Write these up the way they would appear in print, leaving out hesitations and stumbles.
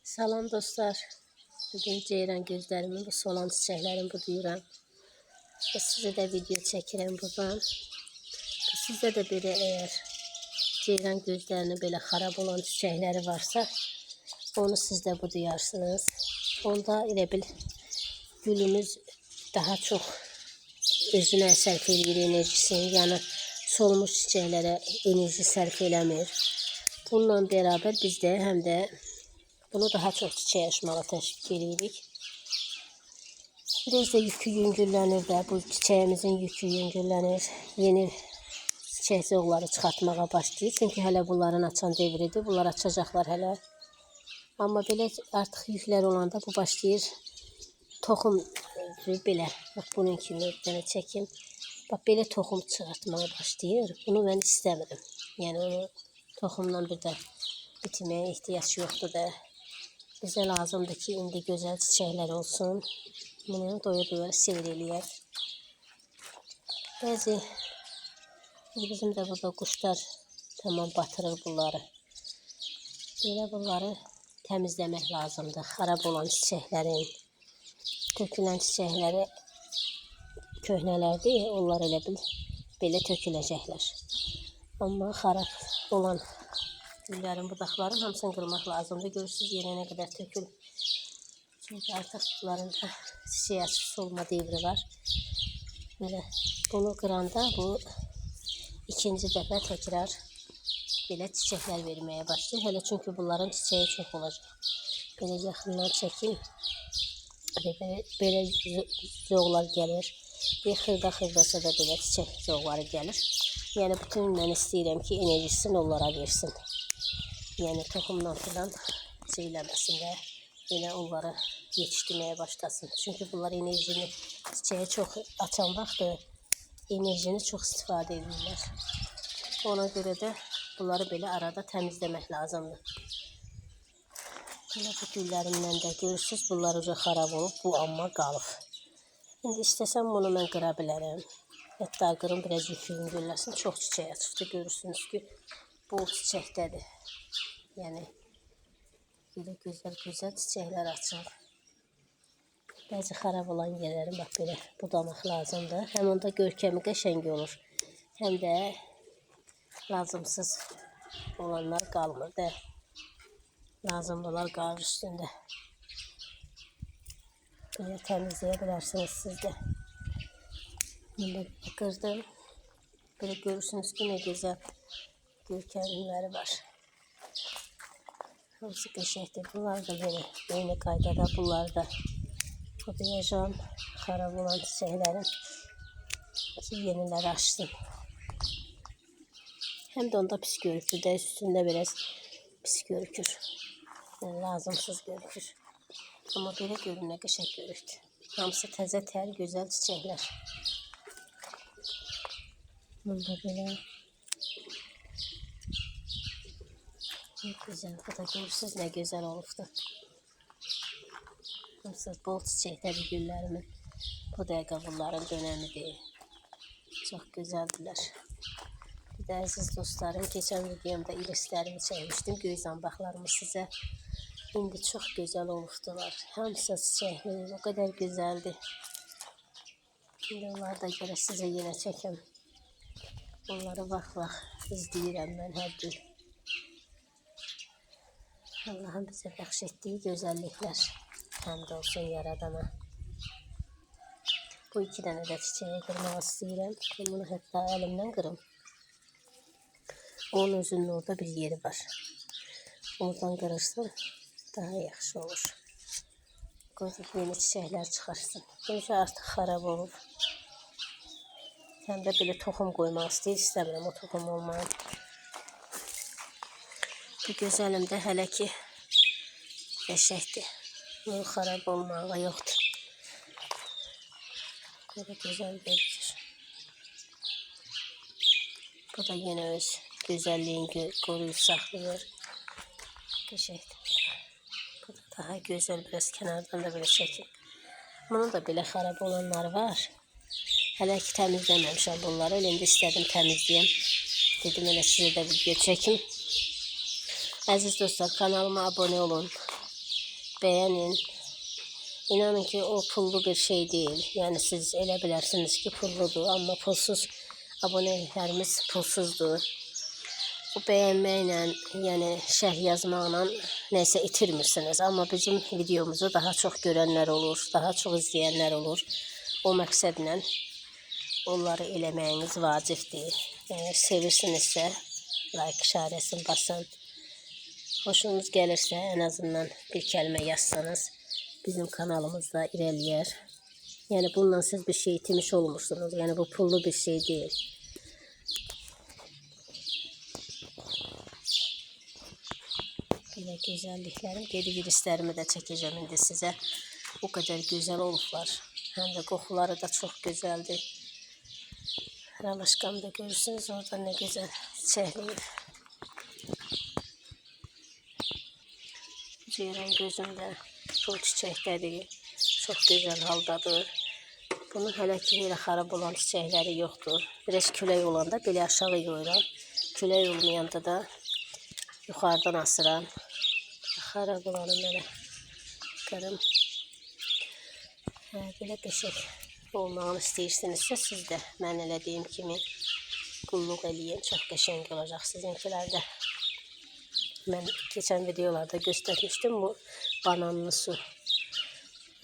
Salam dostlar. Bugün ceyran gözlərimin bu solan çiçəklərini budayıram. Sizə də video çəkirəm buradan. Sizdə də belə eğer ceyran gözlərinin belə xarab olan çiçəkləri varsa, onu siz də budayarsınız. Onda elə bil gülümüz daha çox özünə sərf edir enerjisini. Yəni solmuş çiçəklərə enerji sərf eləmir. Bununla beraber biz də həm də bunu daha çox çiçək açmağa təşviq edirik. Biraz da yükü yüngüllənir də, bu çiçəyimizin yükü yüngüllənir. Yeni çiçək zoğları çıxartmağa başlayır. Çünki hələ bunların açan devridir. Bunlar açacaqlar hələ. Amma belə artıq yüklər olanda bu başlayır. Toxum belə, bax bunun kimi bir çəkim. Bax belə toxum çıxartmağa başlayır. Bunu mən istəmirəm. Yəni onu toxumdan bir də bitməyə ehtiyac yoxdur da. Bizə lazımdır ki, indi gözəl çiçəklər olsun. Bunu doya-doya seyr eləyək. Bizim də burada quşlar tamam batırır bunları. Belə bunları təmizləmək lazımdır. Xarab olan çiçəklərin, tökülən çiçəkləri köhnələrdir. Onlar elə bil belə töküləcəklər. Amma xarab olan güllərin, budaqların hamısını qırmaq lazımdır. Görürsünüz yerə nə qədər tökül. Çünki artıq bunların da çiçək açıb solma devri var. Belə bunu qıranda bu ikinci dəfə təkrar belə çiçəklər verməyə başlayır. Hələ çünki bunların çiçəyi çox olacaq. Belə yaxından çəkim. Belə zoğlar gəlir. Bir xırda-xırdasa da belə çiçək zoğları gəlir. Yəni bütün mən istəyirəm ki, enerjisini onlara versin. Yəni toxumdan filan şeyləməsin də, belə onları yetişdirməyə başlasın. Çünki bunlar enerjini, çiçəyi çox açan vaxtı enerjini çox istifadə edirlər. Ona görə də bunları belə arada təmizləmək lazımdır. Belə bu güllərimdən də görürsünüz, bunlar uca xarab olub, bu amma qalıb. İndi istəsəm bunu mən qıra bilərəm. Hətta qırım biraz yüküyün gülləsin. Çox çiçək açıbdır. Görürsünüz ki, bol çiçəkdədir. Yəni belə gözəl çiçəklər açır. Bəzi xarab olan yerləri bax belə budamaq lazımdır. Həm onda görkəmi qəşəng olur. Həm də lazımsız olanlar qalmır da. Lazımlılar qalır üstündə. Belə təmizləyə bilərsiniz siz də. Belə qırdım. Belə görürsünüz ki, nə gözəl görkəmləri var. Hamısı qəşəngdir. Bunlar da yeni qaydada bunlar da budayacağım. Xarab olan çiçəklərin ki, yeniləri açsın. Həm də onda pis görükür də, üstündə biraz pis görükür. Yəni, lazımsız görükür. Amma belə görünə qəşəng görükür. Hamısı təzə tər, gözəl çiçəklər. Bunda belə güzel. Bu da görürsünüz nə gözəl olubdur. Hamısı bol çiçəkləri güllərimin. Bu dəqiqə bunların dönəmidir. Çox gözəldirlər. Bir də əziz dostlarım, keçən videomda irislərimi çəkmişdim. Göy zambaqlarımı sizə. İndi çox gözəl olubdular. Hamısı çiçəkli, o qədər gözəldir. İndi onları da görə sizə yenə çəkim. Onları vaxt izləyirəm mən hər gün. Allah'ın bizə bəxş etdiyi gözəlliklər həmd olsun yaradana. Bu iki dənə də çiçəyi qırmaq istəyirəm. Bunu hətta əlimdən qırım. Onun özünün orada bir yeri var. Oradan qırırsan daha yaxşı olur. Qoyub yeni çiçəklər çıxarsın. Çünki artıq xarab olur. Həm də belə toxum qoymaq istəmirəm o toxum olmayan. Bu gözəlim də hələ ki qəşəkdir. Bunun xarab olmağı yoxdur. Belə gözəl görünür. Bu da yenə öz gözəlliyini qoruyub saxlayır. Qəşəkdir. Bu da daha gözəl, biraz kənardan da belə çəkim. Bunun da belə xarab olanları var. Hələ ki təmizləməmişəm bunları. Elə indi istədim təmizləyəm. Dedim elə sizə də video çəkim. Əziz dostlar, kanalıma abone olun. beğenin. İnanın ki o pullu bir şey değil. Yani siz elə bilərsiniz ki pulludur, ama pulsuz abonelerimiz pulsuzdur. Bu beğenməklə, yəni şərh yazmaqla neysə itirmirsiniz. Amma bizim videomuzu daha çox görənlər olur, daha çox izləyənlər olur. O məqsədlə onları eləməyiniz vacibdir. Yəni sevirsinizsə like işarəsini basın. Hoşunuz gəlirsə en azından bir kəlmə yazsanız bizim kanalımızda irəliyər. Yəni bununla siz bir şey itirmiş olmursunuz. Yəni bu pullu bir şey değil. Belə gözəlliklərim, geri-girişlərimi də çəkəcəm indi sizə. O qədər gözəl olublar. Həm də qoxuları da çox gözəldir. Ralaşqamı da görürsünüz orada nə gözəl çiçəkləyib. Ceyran gözümdə bu çiçəkdədir. Çox gözəl haldadır. Bunun hələ ki elə xarab olan çiçəkləri yoxdur. Biraz külək olanda belə aşağı yoyuram. Külək olmayanda da yuxarıdan asıram. Xarab olanı belə qırım. Belə qəşəng olmağını istəyirsinizsə siz də mən elədiyim kimi qulluq eləyin. Çox qəşəng olacaq sizinkilər də. Mən keçən videolarda göstərmişdim bu bananlı su.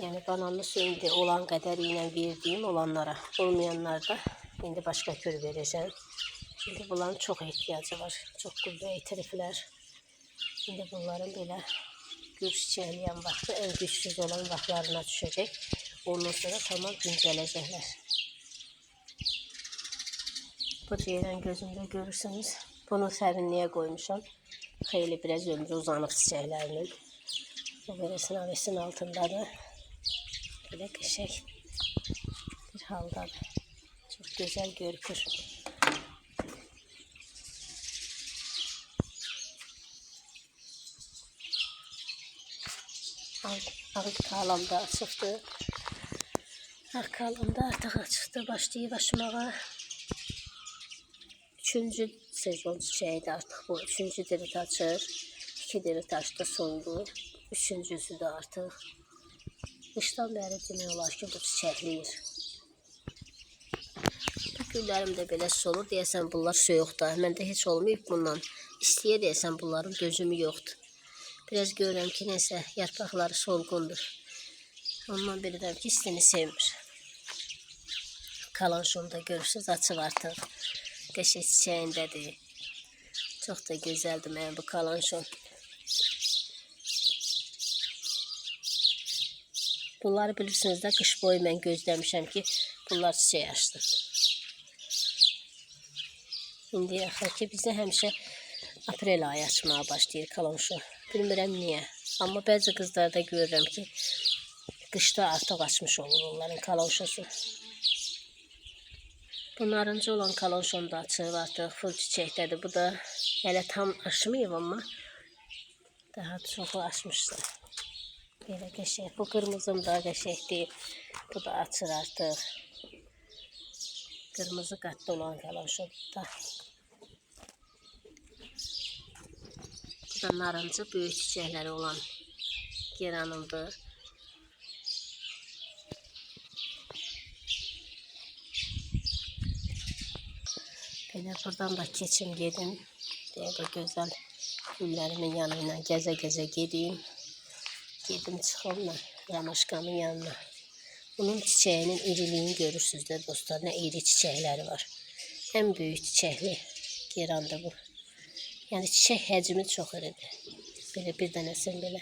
Yəni bananlı su indi olan qədərilə verdiyim olanlara, olmayanlar da indi başqa kür verəcəm. Çünki bunların çox ehtiyacı var. Çox qüvvə itiriblər. Şimdi bunların belə gül çiçəkləyən vaxtı en güçsüz olan vaxtlarına düşəcək. Ondan sonra tamam dincələcəklər. Bu ceyran gözümdə görürsünüz. Bunu sərinliyə qoymuşam. Xeyli biraz ömrü uzanıb çiçəklərinin. Bu belə sinavesin altındadır. Belə qəşəng bir haldadır. Çox gözəl görünür. Ağ kalamda açıqdır. Ağ kalamda artıq açıqdır. Başlayıb açmağa. 3-cü sezon çiçəyidir artıq bu. 3-cü dirit açır. 2 dirit açdı, soldu. 3-cüsü də artıq. Qışdan bəri demək olar ki bu çiçəkləyir. Bu güllərim də belə solur. Deyəsən bunlar soyuqda. Məndə heç olmayıb bundan. İstiyə deyəsən bunların dözümü yoxdur. Biraz görürəm ki neysə yarpaqları solğundur. Ondan bilirəm ki istini sevmir. Kalanşonu da görürsünüz açıq artıq. Qəşəng çiçəyindədir. Çox da gözəldir mənim bu kalanşon. Bunları bilirsiniz də qış boyu mən gözləmişəm ki bunlar çiçək açsın. İndi axır ki bizdə həmişə aprel ayı açmağa başlayır kalanşon. Bilmirəm niyə. Amma bəzi qızlarda görürəm ki qışda artıq açmış olur onların kalanşosu. Bu narıncı olan kalanşon da açıb artıq full çiçəkdədir. Bu da hələ tam açmayıb amma daha çoxu açmışdır. Belə qəşəng. Bu qırmızım da qəşəngdir. Bu da açır artıq. Qırmızı qatlı olan kalanşon da. Bu da narıncı böyük çiçəkləri olan geranımdır. Belə buradan da keçim gedim. Belə gözəl güllərimin yanına gəzə-gəzə gedeyim. Gedim çıxım da ramaşkamın yanına. Bunun çiçəyinin iriliğini görürsünüz də dostlar. Nə iri çiçəkləri var. En büyük çiçəkli gerandır bu. Yəni çiçək həcmi çox iridir. Belə bir dənəsini belə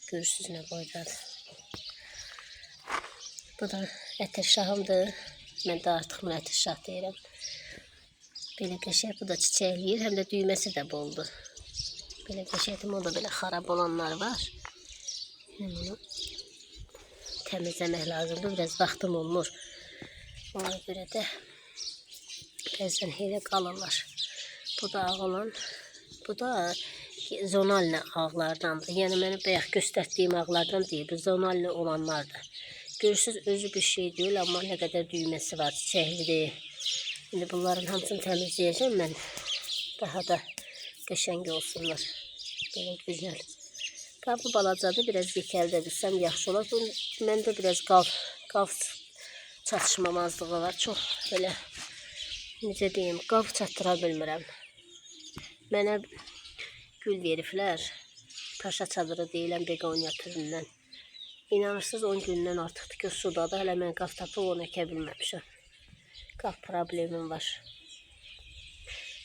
görürsünüz nə boydadır. Bu da ətirşahımdır. Mən də artıq bunu ətirşah deyirəm. Belə qəşəng bu da çiçəkləyir. Həm də düyməsi də boldur. Belə qəşəngdir. O da belə xarab olanlar var. Bunu təmizləmək lazımdır. Biraz vaxtım olmur. Ona görə də bəzən elə qalırlar. Bu da ağ olan. Bu da zonalli ağlardandır. Yəni mənim bayaq göstərdiyim ağlardan deyil. Bu zonalli olanlardır. Görürsünüz özü bir şey deyil amma nə qədər düyməsi var. Çiçəklidir. Şimdi bunların hamısını təmizləyəcəm mən. Daha da qəşəng olsunlar. Belə gözəl Qabı balacadır, biraz yekəldə bilsəm yaxşı olar. Bu məndə biraz qav çatışmamazlığı var. Çox belə necə deyim, qav çatdıra bilmirəm. Mənə gül veriblər. Paşa çadırı deyilən begonya türündən. İnanırsınız 10 gündən artıqdır ki, sudadır. Hələ mən qav tapıb onu əkə bilməmişəm. Qav problemim var.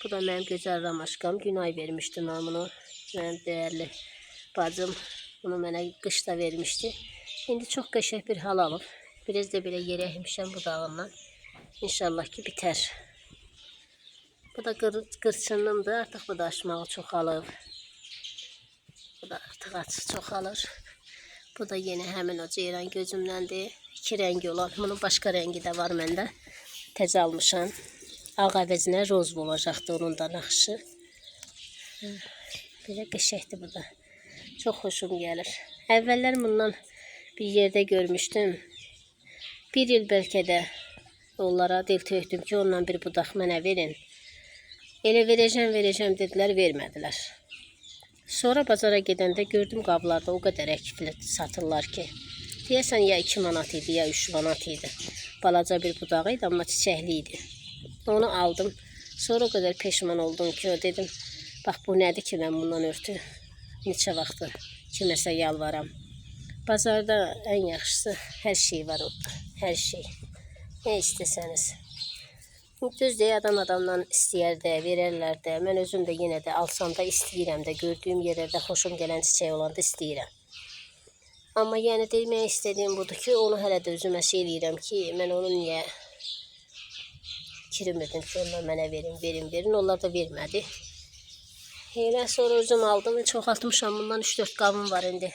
Bu da mənim gözəl ramaşkam. Günay vermişdi namını. Mənim dəyərli bacım bunu mənə qışda vermişdi. İndi çox qəşəng bir hal alıb. Biraz da belə yerə əkmişəm budağından. İnşallah ki bitər. Bu da qırçınlımdır. Artıq bu da açmağı çoxalıb. Bu da artıq açıq çoxalır. Bu da yenə həmin o ceyran gözümdəndir. 2 rəngi olan. Bunun başqa rəngi də var məndə. Təzə almışam. Ağ əvəzinə roz olacaqdı onun da naxışı. Belə qəşəkdir bu da. Çox xoşum gəlir. Əvvəllər bundan bir yerdə görmüşdüm. 1 il bəlkə də onlara dil tökdüm ki, ondan bir budaq mənə verin. Elə verəcəm dedilər, vermədilər. Sonra bazara gedəndə gördüm qablarda o qədər əkifli satırlar ki. Deyəsən ya 2 manat idi, ya 3 manat idi. Balaca bir budağı idi, amma çiçəkli idi. Onu aldım. Sonra o qədər peşman oldum ki, dedim, bax bu nədir ki, mən bundan örtü neçə vaxtı kiməsə yalvaram. Bazarda ən yaxşısı hər şey var orada. Hər şey. Nə istəsəniz. Düz deyə adamdan istəyər də, verərlər də. Mən özüm də yenə də alsam da istəyirəm də. Gördüyüm yerlərdə xoşum gələn çiçək olanda istəyirəm. Amma yəni demək istədiyim budur ki, onu hələ də özümə şey eləyirəm ki, mən onu niyə kirmirdim ki, onlar mənə verin. Onlar da vermədi. Elə sonra özüm aldım. Çoxaltmışam. Bundan 3-4 qabım var indi.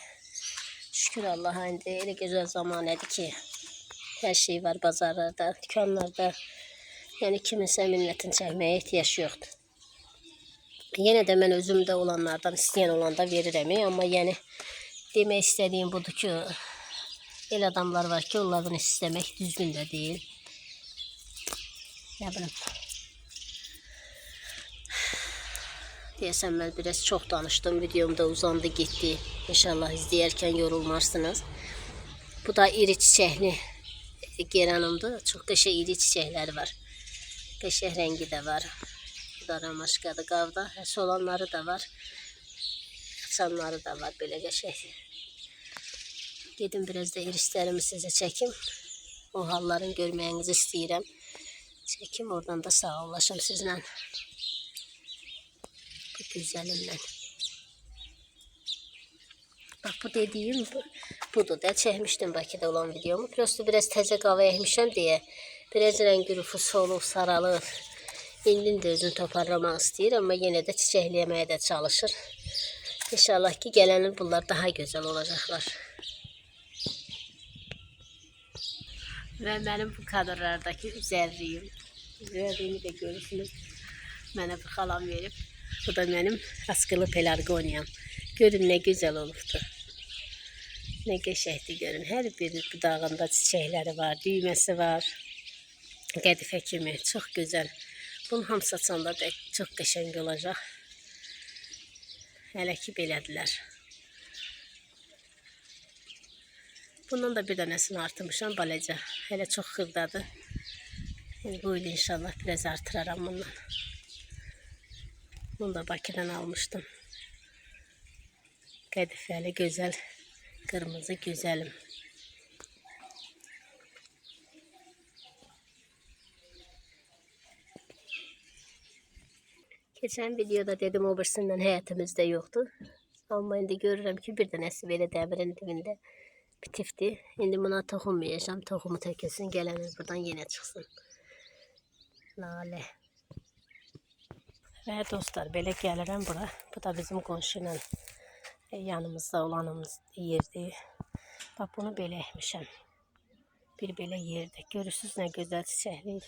Şükür Allah'a indi. Elə gözəl zamanədir ki, hər şey var bazarlarda, dükanlarda. Yəni kiminsə minnetin çəkməyə ehtiyac yoxdur. Yenə də mən özümdə olanlardan istəyən olanda verirəm. Amma yəni demək istədiyim budur ki, elə adamlar var ki, onlardan istəmək düzgün də deyil. Nə bilim. Deyəsən mən biraz çox danışdım. Videomda uzandı getdi. İnşallah izləyərkən yorulmarsınız. Bu da iri çiçəkli geranımdır. Çox qəşəng iri çiçəkləri var. Qəşəng rəngi də var. Bu da ramaşkadır qavda. Solanları da var. Açanları da var. Belə qəşəng. Gedim biraz da irislərimi sizə çəkim. O halların görməyinizi istəyirəm. Çəkim oradan da sağollaşım sizlə. Bu güzəlimlə. Bax bu dediyim budur da. Çəkmişdim Bakıda olan videomu. Prosto biraz təzə qava əkmişəm deyə. Biraz rəngi rufu solub, saralıb. İndi də özünü toparlamaq istəyir, amma yenə də çiçəkləməyə də çalışır. İnşallah ki, gələnil bunlar daha gözəl olacaqlar. Və mənim bu kadrlardakı üzərliyim. Üzərliyimi də görürsünüz. Mənə bir xalam verib. Bu da mənim askılı pelargoniyam. Görün nə gözəl olubdur. Nə qəşəkdir görün. Hər bir budağında çiçəkləri var, düyməsi var. Qədifə kimi. Çox gözəl. Bunun hamısı açanda da çox qəşəng olacaq. Hələ ki belədilər. Bundan da bir dənəsini artırmışam balaca. Hələ çox xırdadır. Bu il inşallah biraz artıraram bundan. Bunu da Bakıdan almışdım. Qədifəli, gözəl, qırmızı gözəlim. Keçən videoda dedim o birisindən həyətimizdə yoxdur. Amma indi görürəm ki, bir dənəsi belə dəmirin dibində bitifdir. İndi buna toxunmayacağım. Toxumu tökülsün, gələnir buradan yenə çıxsın. Lalə. Və dostlar, belə gəlirəm bura. Bu da bizim qonşuyla yanımızda olanımız yerdir. Bax, bunu belə əkmişəm. Bir belə yerdir. Görürsünüz nə gözəl çiçəkliyir.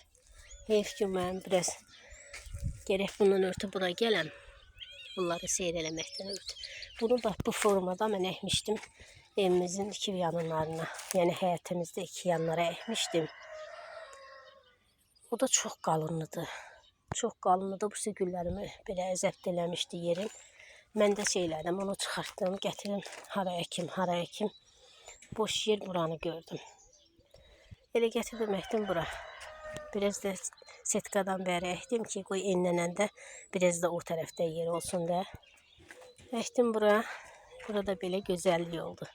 Heyf ki, mən biraz gerek bundan örtü bura gələm. Bunları seyr eləməkdən örtü. Bunu bax bu formada mən əkmişdim. Evimizin 2 yanlarına. Yəni həyətimizdə 2 yanlara əkmişdim. O da çox qalınlıdır. Çox qalınlıdır. Bu güllərimi belə əzəbt eləmişdi yerim. Mən də şeylədim, onu çıxartdım, gətirim, hara əkim, hara əkim. Boş yer buranı gördüm. Elə gətirdim, əkdim bura. Biraz da setkadan bəri əkdim ki, qoy enlənəndə biraz da o tərəfdə yer olsun da. Əkdim bura. Burada belə gözəllik oldu.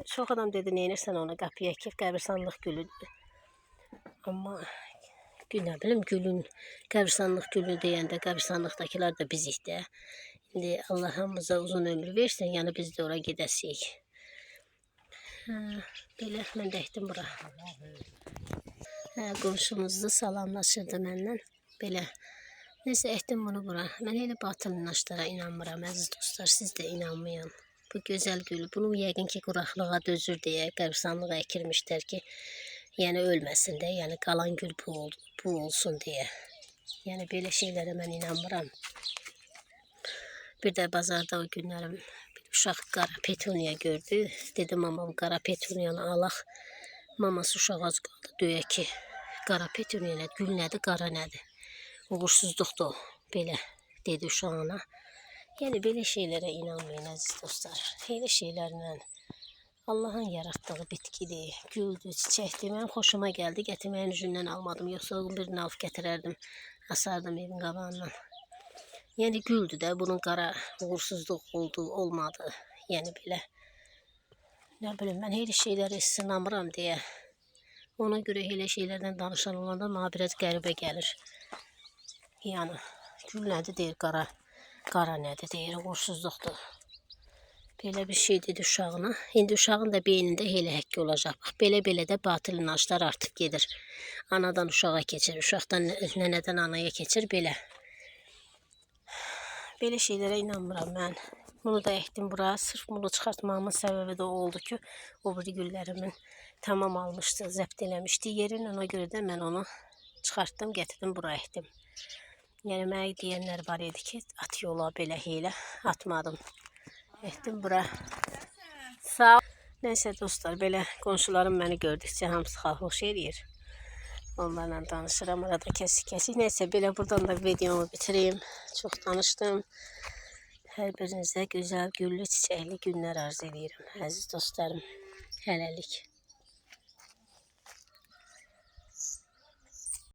Çox adam dedi, neynirsən onu qapıya əkib, qəbirstanlıq gülüdür. Amma nə bilim, gülün, qəbirstanlıq gülü deyəndə qəbirstanlıqdakılar da bizik də. İndi Allah hamımıza uzun ömür versin, yəni biz də ora gedəsiyik. Belə mən də əkdim bura. Qonşumuzda salamlaşırdı məndən. Belə. Neysə, əkdim bunu bura. Mən elə batıl inançlara inanmıram, əziz dostlar, siz də inanmayın. Bu gözəl gülü, bunu yəqin ki, quraqlığa dözür deyə qəbirstanlığa əkirmişlər ki, yəni ölməsin də, yəni qalan gül bu olsun deyə. Yəni belə şeylərə mən inanmıram. Bir də bazarda o günlərim bir uşaq qara petuniya gördü. Dedim, mamam qara petuniyanı alaq. Maması uşaq az qaldı döyə ki, qara petuniya nədir, gül nədir, qara nədir. Uğursuzluqdur belə dedi uşağına. Yəni belə şeylərə inanmayın əziz dostlar. Elə şeylərlə Allah'ın yarattığı bitkidir, güldür, çiçəkdir. Mənim xoşuma gəldi, gətirməyin üzündən almadım. Yoxsa o gün birini alıb gətirərdim, asardım evin qabağından. Yəni güldür də, bunun qara uğursuzluq oldu, olmadı. Yəni belə, nə bilim, mən elə şeyləri sınamıram deyə. Ona görə elə şeylərdən danışan olanda mənə biraz qəribə gəlir. Yəni, gül nədir deyir, qara nədir deyir, uğursuzluqdur. Belə bir şey dedi uşağına. İndi uşağın da beynində elə həkki olacaq. Bax, belə-belə də batıl inançlar artıq gedir. Anadan uşağa keçir, uşaqdan nənədən anaya keçir, belə. Belə şeylərə inanmıram mən. Bunu da əkdim bura. Sırf bunu çıxartmamın səbəbi də oldu ki, o bir güllərimin tamam almışdı, zəbt eləmişdi yerin. Ona görə də mən onu çıxartdım, gətirdim bura əkdim. Yəni, mənə deyənlər var idi ki, at yola belə heylə atmadım. Etdim bura. Sağ ol. Neysə dostlar, belə qonşularım məni gördükcə hamısı xalqlıq şey eləyir. Onlarla danışıram, arada kəsik. Neysə, belə buradan da videomu bitireyim. Çox danışdım. Hər birinizə gözəl, güllü, çiçəkli günlər arzu edirəm. Əziz dostlarım, hələlik.